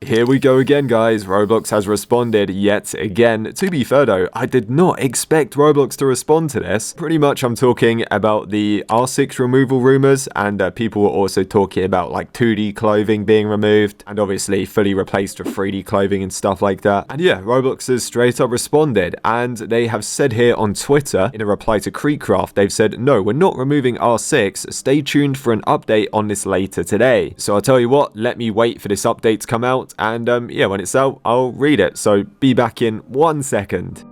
Here we go again, guys. Roblox has responded yet again. To be fair though, I did not expect Roblox to respond to this. Pretty much I'm talking about the R6 removal rumors, and people were also talking about like 2D clothing being removed and obviously fully replaced with 3D clothing and stuff like that. And yeah, Roblox has straight up responded, and they have said here on Twitter in a reply to Creekcraft, they've said, no, we're not removing R6. Stay tuned for an update on this later today. So I'll tell you what, let me wait for this update to come out, and yeah, when it's out, I'll read it. So be back in 1 second.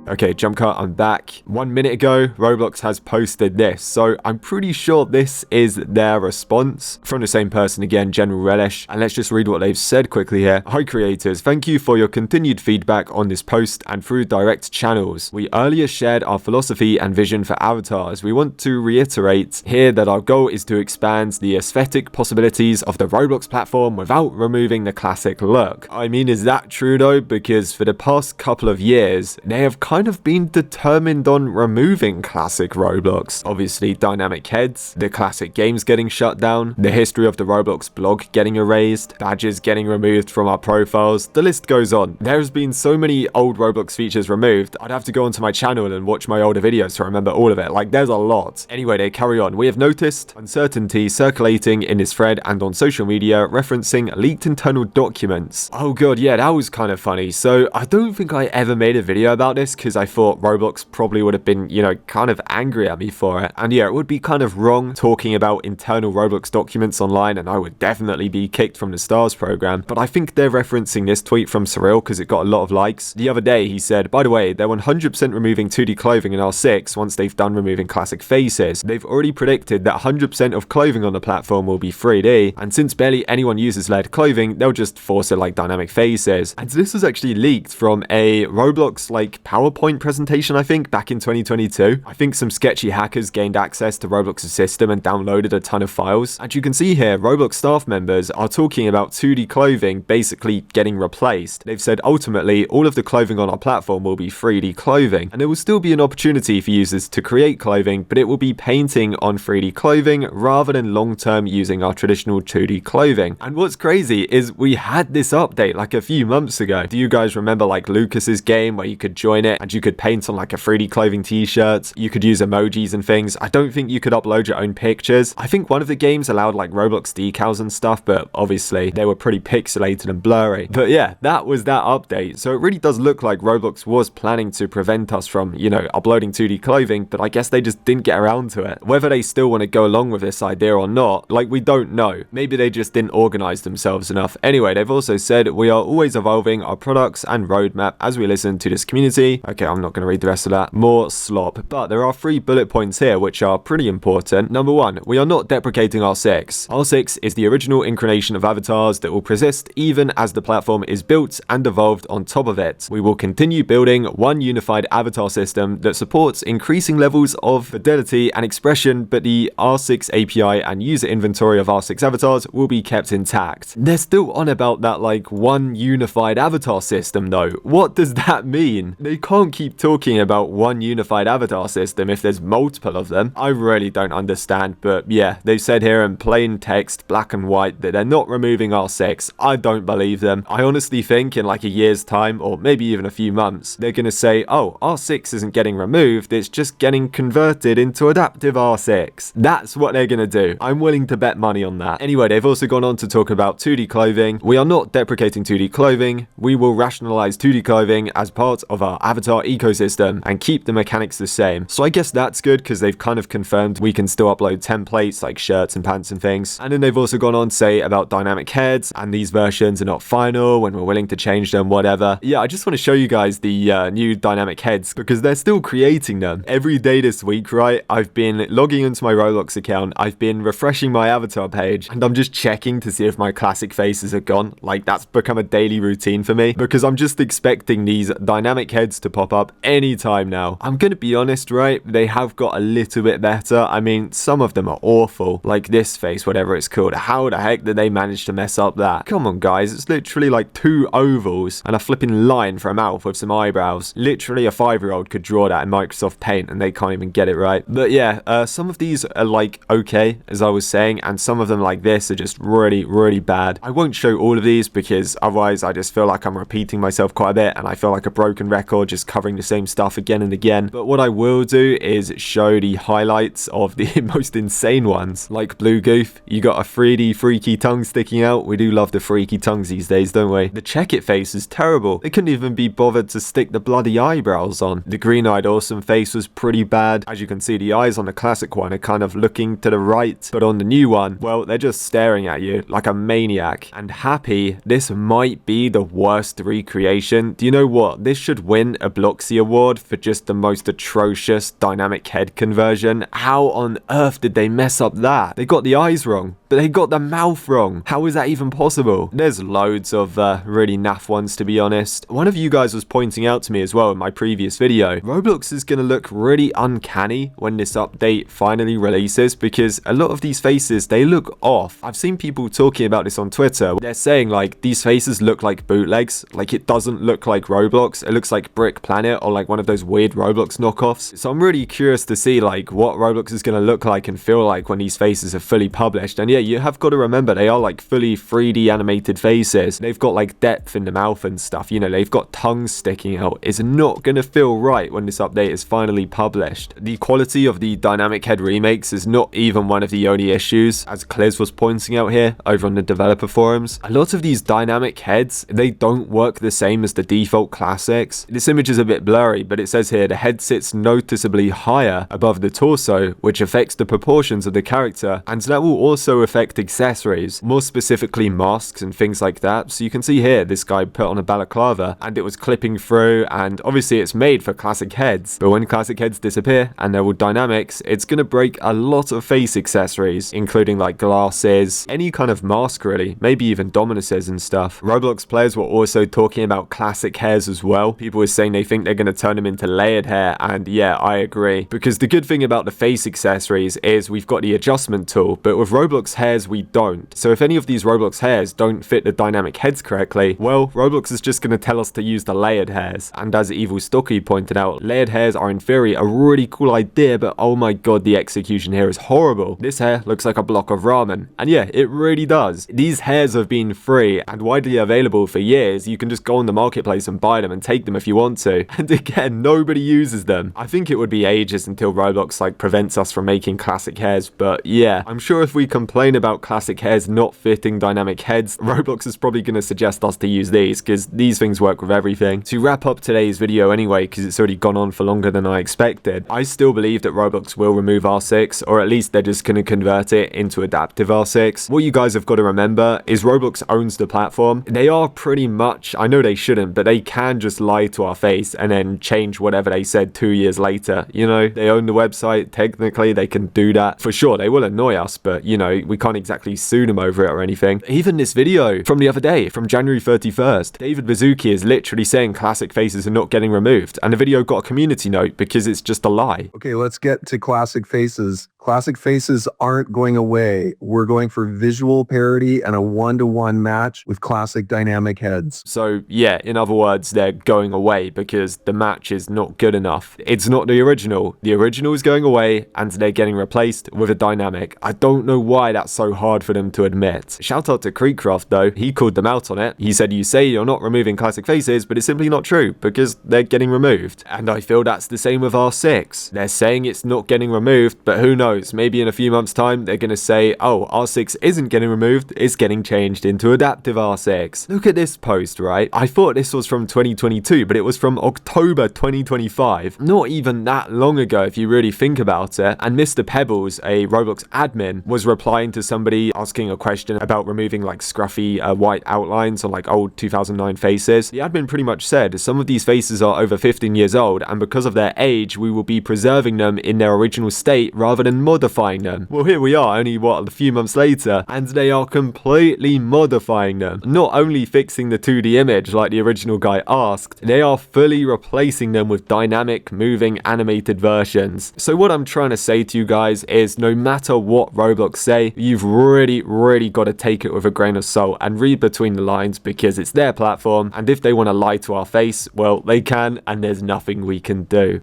Okay, jump cut, I'm back. 1 minute ago, Roblox has posted this, so I'm pretty sure this is their response from the same person again, General Relish. And let's just read what they've said quickly here. Hi creators, thank you for your continued feedback on this post and through direct channels. We earlier shared our philosophy and vision for avatars. We want to reiterate here that our goal is to expand the aesthetic possibilities of the Roblox platform without removing the classic look. I mean, is that true though? Because for the past couple of years, they have kind of been determined on removing classic Roblox. Obviously, dynamic heads, the classic games getting shut down, the history of the Roblox blog getting erased, badges getting removed from our profiles, the list goes on. There's been so many old Roblox features removed, I'd have to go onto my channel and watch my older videos to remember all of it. Like, there's a lot. Anyway, they carry on. We have noticed uncertainty circulating in this thread and on social media referencing leaked internal documents. Oh god, yeah, that was kind of funny. So I don't think I ever made a video about this because I thought Roblox probably would have been, you know, kind of angry at me for it. And yeah, it would be kind of wrong talking about internal Roblox documents online, and I would definitely be kicked from the stars program. But I think they're referencing this tweet from Cyril because it got a lot of likes. The other day he said, by the way, they're 100% removing 2D clothing in R6 once they've done removing classic faces. They've already predicted that 100% of clothing on the platform will be 3D, and since barely anyone uses LED clothing, they'll just force it like dynamic faces. And this was actually leaked from a Roblox like PowerPoint presentation, I think, back in 2022. I think some sketchy hackers gained access to Roblox's system and downloaded a ton of files. And you can see here, Roblox staff members are talking about 2D clothing basically getting replaced. They've said ultimately all of the clothing on our platform will be 3D clothing, and there will still be an opportunity for users to create clothing, but it will be painting on 3D clothing rather than long-term using our traditional 2D clothing. And what's crazy is we had this update like a few months ago. Do you guys remember like Lucas's game where you could join it and you could paint on like a 3D clothing t-shirt? You could use emojis and things. I don't think you could upload your own pictures. I think one of the games allowed like Roblox decals and stuff, but obviously they were pretty pixelated and blurry. But yeah, that was that update. So it really does look like Roblox was planning to prevent us from, you know, uploading 2D clothing, but I guess they just didn't get around to it. Whether they still want to go along with this idea or not, like, we don't know. Maybe they just didn't organize themselves enough. Anyway, they've also said we are always evolving our products and roadmap as we listen to this community. Okay, I'm not going to read the rest of that. More slop. But there are 3 bullet points here which are pretty important. Number 1, we are not deprecating R6. R6 is the original incarnation of avatars that will persist even as the platform is built and evolved on top of it. We will continue building one unified avatar system that supports increasing levels of fidelity and expression, but the R6 API and user inventory of R6 avatars will be kept intact. They're still on about that like one unified avatar system though. What does that mean? They can't keep talking about one unified avatar system if there's multiple of them. I really don't understand, but yeah, they've said here in plain text, black and white, that they're not removing R6. I don't believe them. I honestly think in like a year's time, or maybe even a few months, they're gonna say, oh, R6 isn't getting removed, it's just getting converted into adaptive R6. That's what they're gonna do. I'm willing to bet money on that. Anyway, they've also gone on to talk about 2D clothing. We are not deprecating 2D clothing. We will rationalize 2D clothing as part of our avatar ecosystem and keep the mechanics the same. So I guess that's good because they've kind of confirmed we can still upload templates like shirts and pants and things. And then they've also gone on to say about dynamic heads, and these versions are not final when we're willing to change them, whatever. Yeah, I just want to show you guys the new dynamic heads because they're still creating them. Every day this week, right, I've been logging into my Roblox account, I've been refreshing my avatar page, and I'm just checking to see if my classic faces are gone. Like, that's become a daily routine for me because I'm just expecting these dynamic heads to pop up anytime now. I'm gonna be honest, right? They have got a little bit better. I mean, some of them are awful, like this face, whatever it's called. How the heck did they manage to mess up that? Come on, guys, it's literally like 2 ovals and a flipping line for a mouth with some eyebrows. Literally a 5-year-old could draw that in Microsoft Paint and they can't even get it right. But yeah, some of these are like okay, as I was saying, and some of them like this are just really, really bad. I won't show all of these because otherwise I just feel like I'm repeating myself quite a bit and I feel like a broken record just covering the same stuff again and again. But what I will do is show the highlights of the most insane ones. Like Blue Goof, you got a 3D freaky tongue sticking out. We do love the freaky tongues these days, don't we? The Check It face is terrible. They couldn't even be bothered to stick the bloody eyebrows on. The Green-Eyed Awesome face was pretty bad. As you can see, the eyes on the classic one are kind of looking to the right, but on the new one, well, they're just staring at you like a maniac. And Happy, this might be the worst recreation. Do you know what? This should win a Bloxy award for just the most atrocious dynamic head conversion. How on earth did they mess up that? They got the eyes wrong, but they got the mouth wrong. How is that even possible? There's loads of really naff ones, to be honest. One of you guys was pointing out to me as well in my previous video, Roblox is going to look really uncanny when this update finally releases, because a lot of these faces, they look off. I've seen people talking about this on Twitter. They're saying like these faces look like bootlegs, like it doesn't look like Roblox. It looks like Brick Planet or like one of those weird Roblox knockoffs. So I'm really curious to see like what Roblox is going to look like and feel like when these faces are fully published. And yeah, you have got to remember they are like fully 3D animated faces. They've got like depth in the mouth and stuff, you know, they've got tongues sticking out. It's not going to feel right when this update is finally published. The quality of the dynamic head remakes is not even one of the only issues, as Kliz was pointing out here over on the developer forums. A lot of these dynamic heads, they don't work the same as the default classics. This image is a bit blurry, but it says here the head sits noticeably higher above the torso, which affects the proportions of the character, and that will also affect accessories, more specifically masks and things like that. So you can see here this guy put on a balaclava and it was clipping through, and obviously it's made for classic heads, but when classic heads disappear and they're all dynamics, it's gonna break a lot of face accessories, including like glasses, any kind of mask really, maybe even Dominuses and stuff. Roblox players were also talking about classic hairs as well. People were saying they think they're gonna turn them into layered hair, and yeah, I agree, because the good thing about the face accessories is we've got the adjustment tool, but with Roblox hairs we don't. So if any of these Roblox hairs don't fit the dynamic heads correctly, well, Roblox is just going to tell us to use the layered hairs. And as Evil Stocky pointed out, layered hairs are in theory a really cool idea, but oh my god, the execution here is horrible. This hair looks like a block of ramen. And yeah, it really does. These hairs have been free and widely available for years. You can just go on the marketplace and buy them and take them if you want to. And again, nobody uses them. I think it would be ages until Roblox like prevents us from making classic hairs, but yeah, I'm sure if we complain about classic hairs not fitting dynamic heads, Roblox is probably going to suggest us to use these, because these things work with everything. To wrap up today's video anyway, because it's already gone on for longer than I expected, I still believe that Roblox will remove R6, or at least they're just going to convert it into adaptive R6. What you guys have got to remember is Roblox owns the platform. They are pretty much, I know they shouldn't, but they can just lie to our face and then change whatever they said 2 years later. You know, they own the website, technically they can do that. For sure, they will annoy us, but you know, we can't exactly sue them over it or anything. Even this video from the other day, from January 31st, David Bazuki is literally saying classic faces are not getting removed, and the video got a community note because it's just a lie. Okay, let's get to classic faces. Classic faces aren't going away. We're going for visual parity and a one-to-one match with classic dynamic heads. So yeah, in other words, they're going away because the match is not good enough. It's not the original. The original is going away and they're getting replaced with a dynamic. I don't know why that's so hard for them to admit. Shout out to Creekcraft though, he called them out on it. He said, you say you're not removing classic faces, but it's simply not true because they're getting removed. And I feel that's the same with R6. They're saying it's not getting removed, but who knows? Maybe in a few months time they're gonna say, oh, R6 isn't getting removed, it's getting changed into adaptive R6. Look at this post, right? I thought this was from 2022, but it was from October 2025. Not even that long ago if you really think about it. And Mr. Pebbles, a Roblox admin, was replying to somebody asking a question about removing like scruffy white outlines on like old 2009 faces. The admin pretty much said, some of these faces are over 15 years old, and because of their age, we will be preserving them in their original state rather than even modifying them. Well, here we are, only a few months later, and they are completely modifying them. Not only fixing the 2D image like the original guy asked, they are fully replacing them with dynamic, moving, animated versions. So what I'm trying to say to you guys is, no matter what Roblox say, you've really got to take it with a grain of salt and read between the lines, because it's their platform, and if they want to lie to our face, well, they can, and there's nothing we can do.